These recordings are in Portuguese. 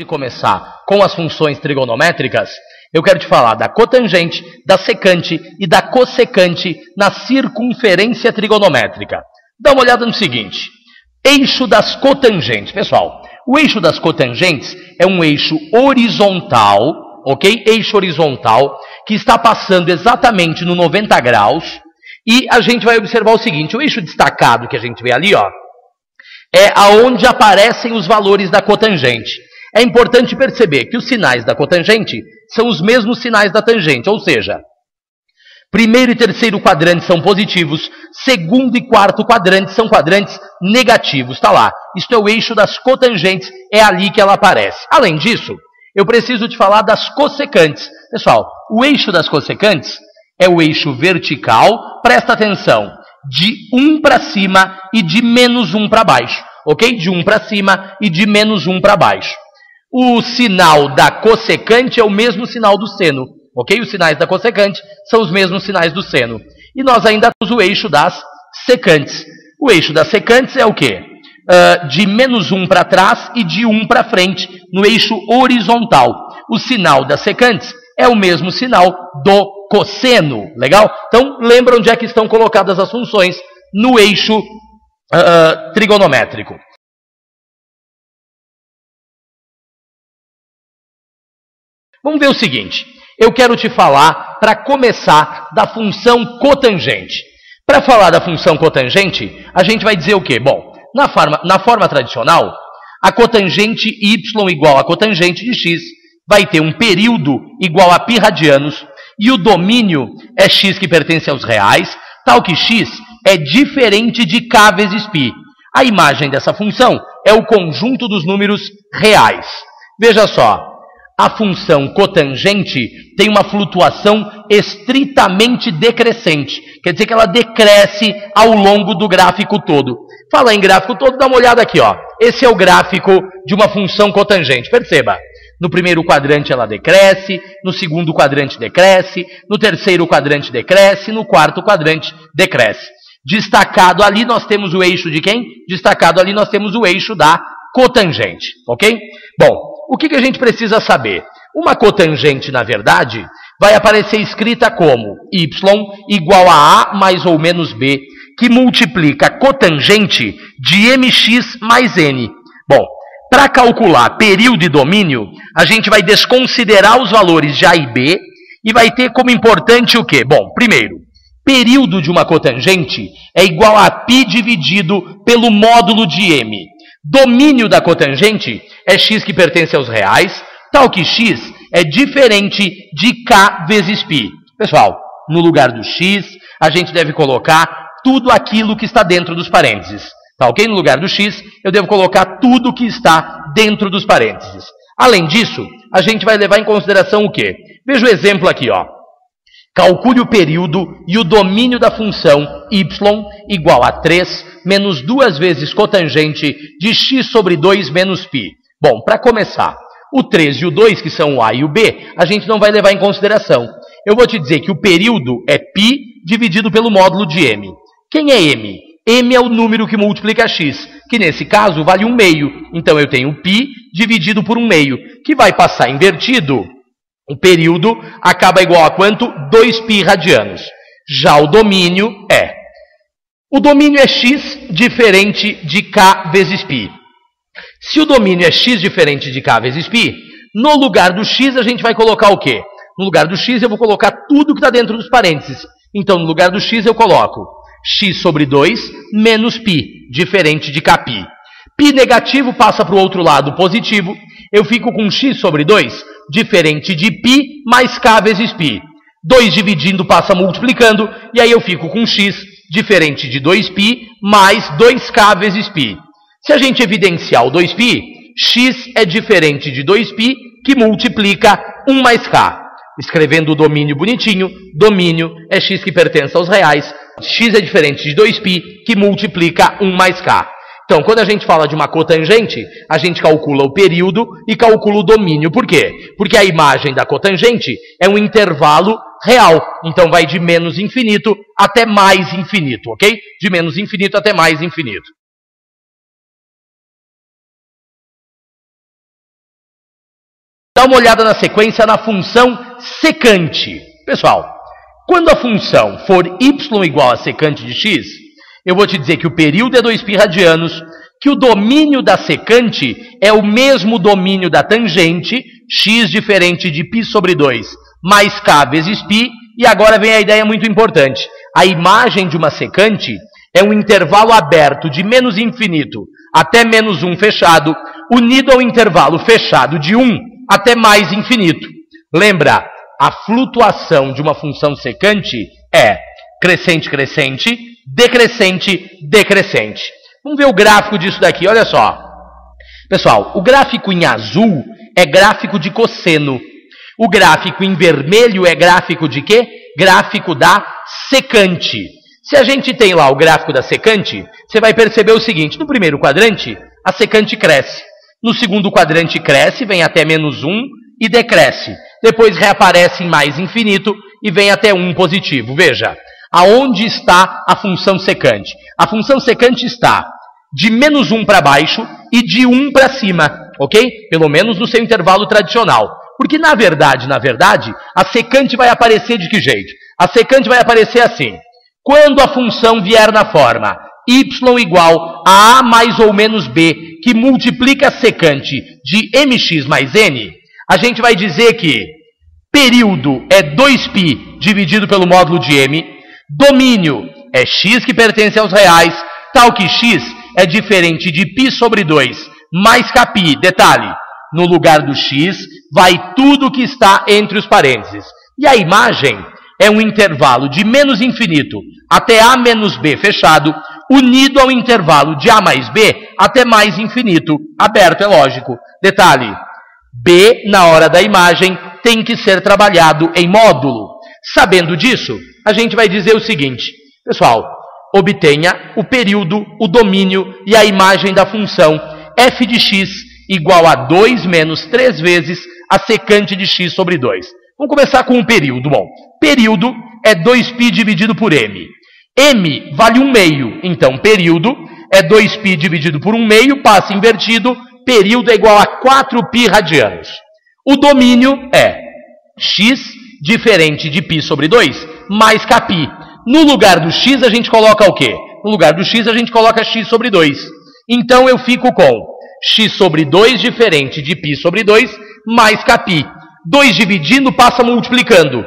de começar com as funções trigonométricas, eu quero te falar da cotangente, da secante e da cossecante na circunferência trigonométrica. Dá uma olhada no seguinte, eixo das cotangentes. Pessoal, o eixo das cotangentes é um eixo horizontal, ok? Eixo horizontal, que está passando exatamente no 90 graus, e a gente vai observar o seguinte, o eixo destacado que a gente vê ali, ó, é aonde aparecem os valores da cotangente. É importante perceber que os sinais da cotangente são os mesmos sinais da tangente, ou seja, primeiro e terceiro quadrantes são positivos, segundo e quarto quadrantes são quadrantes negativos. Está lá, isto é o eixo das cotangentes, é ali que ela aparece. Além disso, eu preciso te falar das cossecantes. Pessoal, o eixo das cossecantes é o eixo vertical, presta atenção, de 1 para cima e de menos 1 para baixo, ok? De 1 para cima e de menos 1 para baixo. O sinal da cossecante é o mesmo sinal do seno, ok? Os sinais da cossecante são os mesmos sinais do seno. E nós ainda temos o eixo das secantes. O eixo das secantes é o quê? De menos 1 para trás e de 1 para frente, no eixo horizontal. O sinal das secantes é o mesmo sinal do cosseno, legal? Então, lembra onde é que estão colocadas as funções no eixo trigonométrico. Vamos ver o seguinte, eu quero te falar, para começar, da função cotangente. Para falar da função cotangente, a gente vai dizer o quê? Bom, na forma tradicional, a cotangente y igual a cotangente de x vai ter um período igual a π radianos, e o domínio é x que pertence aos reais, tal que x é diferente de k vezes π. A imagem dessa função é o conjunto dos números reais. Veja só, a função cotangente tem uma flutuação estritamente decrescente. Quer dizer que ela decresce ao longo do gráfico todo. Fala em gráfico todo, dá uma olhada aqui, ó. Esse é o gráfico de uma função cotangente. Perceba. No primeiro quadrante ela decresce, no segundo quadrante decresce, no terceiro quadrante decresce, no quarto quadrante decresce. Destacado ali nós temos o eixo de quem? Destacado ali nós temos o eixo da cotangente, ok? Bom, o que a gente precisa saber? Uma cotangente, na verdade, vai aparecer escrita como y igual a A mais ou menos B, que multiplica a cotangente de mx mais n. Bom, para calcular período e domínio, a gente vai desconsiderar os valores de A e B e vai ter como importante o quê? Bom, primeiro, período de uma cotangente é igual a π dividido pelo módulo de m. Domínio da cotangente é x que pertence aos reais, tal que x é diferente de k vezes π. Pessoal, no lugar do x, a gente deve colocar tudo aquilo que está dentro dos parênteses. Tá ok? No lugar do x, eu devo colocar tudo que está dentro dos parênteses. Além disso, a gente vai levar em consideração o quê? Veja o exemplo aqui, ó. Calcule o período e o domínio da função y igual a 3 menos 2 vezes cotangente de x sobre 2 menos π. Bom, para começar, o 3 e o 2, que são o A e o B, a gente não vai levar em consideração. Eu vou te dizer que o período é π dividido pelo módulo de m. Quem é m? M é o número que multiplica x, que nesse caso vale 1/2. Então eu tenho π dividido por 1/2, que vai passar invertido. O período acaba igual a quanto? 2π radianos. Já o domínio é... O domínio é x diferente de k vezes π. Se o domínio é x diferente de k vezes π, no lugar do x a gente vai colocar o quê? No lugar do x eu vou colocar tudo que está dentro dos parênteses. Então no lugar do x eu coloco x sobre 2 menos π, diferente de kπ. Π negativo passa para o outro lado positivo, eu fico com x sobre 2, diferente de π mais k vezes π. 2 dividindo passa multiplicando, e aí eu fico com x, diferente de 2π mais 2k vezes π. Se a gente evidenciar o 2π, x é diferente de 2π, que multiplica 1 mais k. Escrevendo o domínio bonitinho, domínio é x que pertence aos reais, x é diferente de 2π, que multiplica 1 mais k. Então, quando a gente fala de uma cotangente, a gente calcula o período e calcula o domínio. Por quê? Porque a imagem da cotangente é um intervalo real. Então, vai de menos infinito até mais infinito, ok? De menos infinito até mais infinito. Dá uma olhada na sequência na função secante. Pessoal, quando a função for y igual a secante de x, eu vou te dizer que o período é 2π radianos, que o domínio da secante é o mesmo domínio da tangente, x diferente de π sobre 2, mais k vezes π, e agora vem a ideia muito importante. A imagem de uma secante é um intervalo aberto de menos infinito até menos 1 fechado, unido ao intervalo fechado de 1 até mais infinito. Lembra, a flutuação de uma função secante é crescente, crescente, decrescente, decrescente. Vamos ver o gráfico disso daqui, olha só. Pessoal, o gráfico em azul é gráfico de cosseno. O gráfico em vermelho é gráfico de quê? Gráfico da secante. Se a gente tem lá o gráfico da secante, você vai perceber o seguinte: no primeiro quadrante, a secante cresce. No segundo quadrante cresce, vem até menos 1 e decresce. Depois reaparece em mais infinito e vem até 1 positivo. Veja, aonde está a função secante? A função secante está de menos 1 para baixo e de 1 para cima, ok? Pelo menos no seu intervalo tradicional. Porque, na verdade, a secante vai aparecer de que jeito? A secante vai aparecer assim. Quando a função vier na forma y igual a mais ou menos b, que multiplica a secante de mx mais n, a gente vai dizer que período é 2π dividido pelo módulo de m, domínio é x que pertence aos reais, tal que x é diferente de π sobre 2 mais kπ. Detalhe, no lugar do x vai tudo que está entre os parênteses. E a imagem é um intervalo de menos infinito até a menos b fechado, unido ao intervalo de a mais b até mais infinito, aberto, é lógico. Detalhe, b na hora da imagem tem que ser trabalhado em módulo. Sabendo disso, a gente vai dizer o seguinte: pessoal, obtenha o período, o domínio e a imagem da função f de x igual a 2 menos 3 vezes a secante de x sobre 2. Vamos começar com o período. Bom, período é 2π dividido por m. M vale 1/2, então período é 2π dividido por 1/2, passa invertido, período é igual a 4π radianos. O domínio é x diferente de π sobre 2 mais kπ. No lugar do x a gente coloca o quê? No lugar do x a gente coloca x sobre 2. Então eu fico com x sobre 2 diferente de π sobre 2 mais kπ. 2 dividindo passa multiplicando.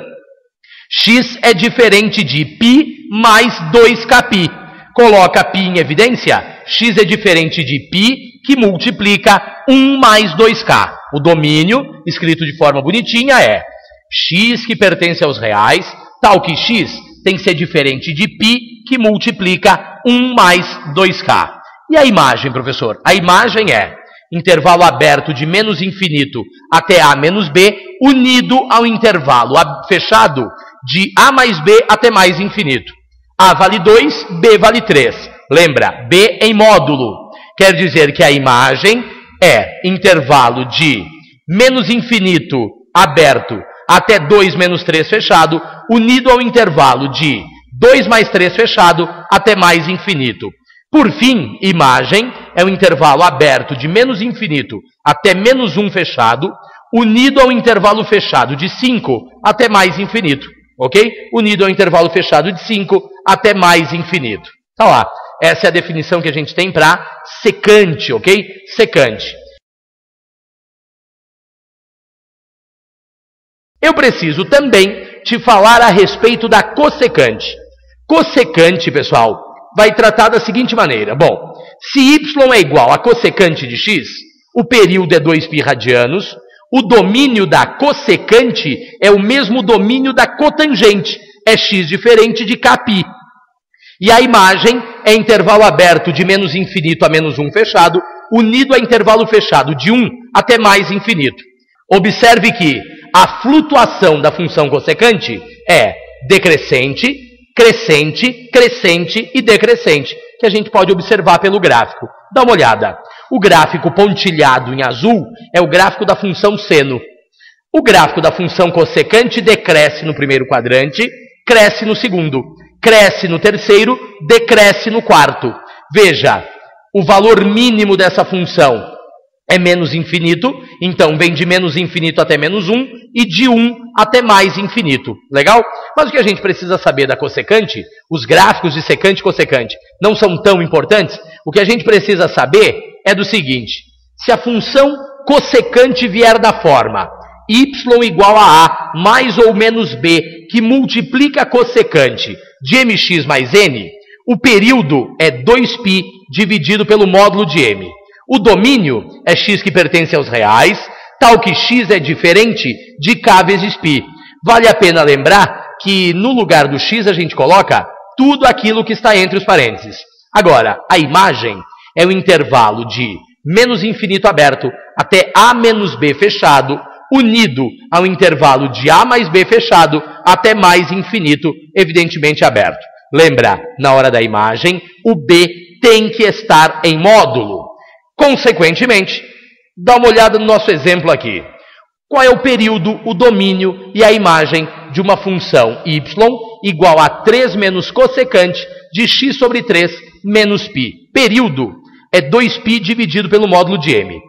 X é diferente de π mais 2kπ. Coloca π em evidência. X é diferente de π, que multiplica 1 mais 2k. O domínio, escrito de forma bonitinha, é x que pertence aos reais, tal que x tem que ser diferente de π, que multiplica 1 mais 2k. E a imagem, professor? A imagem é intervalo aberto de menos infinito até a menos b, unido ao intervalo fechado de a mais b até mais infinito. A vale 2, b vale 3. Lembra, b em módulo. Quer dizer que a imagem é intervalo de menos infinito aberto até 2 menos 3 fechado, unido ao intervalo de 2 mais 3 fechado até mais infinito. Por fim, imagem é um intervalo aberto de menos infinito até menos 1 fechado, unido ao intervalo fechado de 5 até mais infinito. Ok? Unido ao intervalo fechado de 5 até mais infinito. Tá lá. Essa é a definição que a gente tem para secante, ok? Secante. Eu preciso também te falar a respeito da cossecante. Cossecante, pessoal, vai tratar da seguinte maneira. Bom, se y é igual a cossecante de x, o período é 2π radianos, o domínio da cossecante é o mesmo domínio da cotangente, é x diferente de kπ. E a imagem é intervalo aberto de menos infinito a menos 1 fechado, unido a intervalo fechado de 1 até mais infinito. Observe que a flutuação da função cossecante é decrescente, crescente, crescente e decrescente, que a gente pode observar pelo gráfico. Dá uma olhada. O gráfico pontilhado em azul é o gráfico da função seno. O gráfico da função cossecante decresce no primeiro quadrante, cresce no segundo, cresce no terceiro, decresce no quarto. Veja, o valor mínimo dessa função é menos infinito, então vem de menos infinito até menos 1 e de 1 até mais infinito. Legal? Mas o que a gente precisa saber da cossecante, os gráficos de secante e cossecante não são tão importantes. O que a gente precisa saber é do seguinte: se a função cossecante vier da forma y igual a A mais ou menos B, que multiplica a cossecante de mx mais n, o período é 2π dividido pelo módulo de m. O domínio é x que pertence aos reais, tal que x é diferente de k vezes π. Vale a pena lembrar que no lugar do x a gente coloca tudo aquilo que está entre os parênteses. Agora, a imagem é o intervalo de menos infinito aberto até a menos b fechado, unido ao intervalo de a mais b fechado até mais infinito, evidentemente aberto. Lembra, na hora da imagem, o b tem que estar em módulo. Consequentemente, dá uma olhada no nosso exemplo aqui. Qual é o período, o domínio e a imagem de uma função y igual a 3 menos cossecante de x sobre 3 menos π? Período é 2π dividido pelo módulo de m.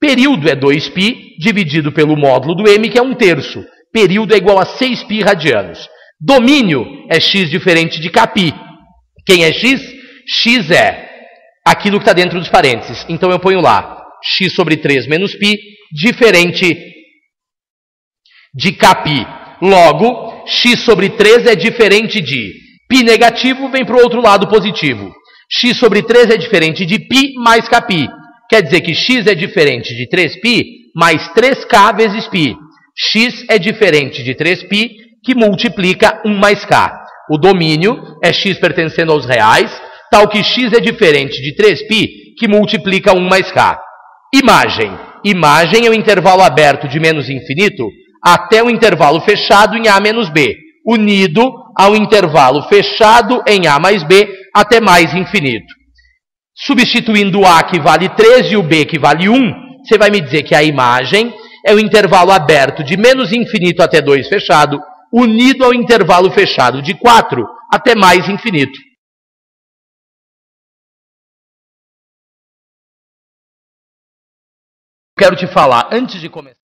Período é 2π dividido pelo módulo do m, que é 1/3. Período é igual a 6π radianos. Domínio é x diferente de kπ. Quem é x? X é aquilo que está dentro dos parênteses. Então eu ponho lá x sobre 3 menos π diferente de kπ. Logo, x sobre 3 é diferente de π negativo, vem para o outro lado positivo. X sobre 3 é diferente de π mais kπ. Quer dizer que x é diferente de 3π mais 3k vezes π. X é diferente de 3π, que multiplica 1 mais k. O domínio é x pertencendo aos reais, tal que x é diferente de 3π, que multiplica 1 mais k. Imagem. Imagem é o intervalo aberto de menos infinito até o intervalo fechado em a menos b, unido ao intervalo fechado em a mais b até mais infinito. Substituindo o a que vale 3 e o b que vale 1, você vai me dizer que a imagem é o intervalo aberto de menos infinito até 2 fechado, unido ao intervalo fechado de 4 até mais infinito. Quero te falar, antes de começar...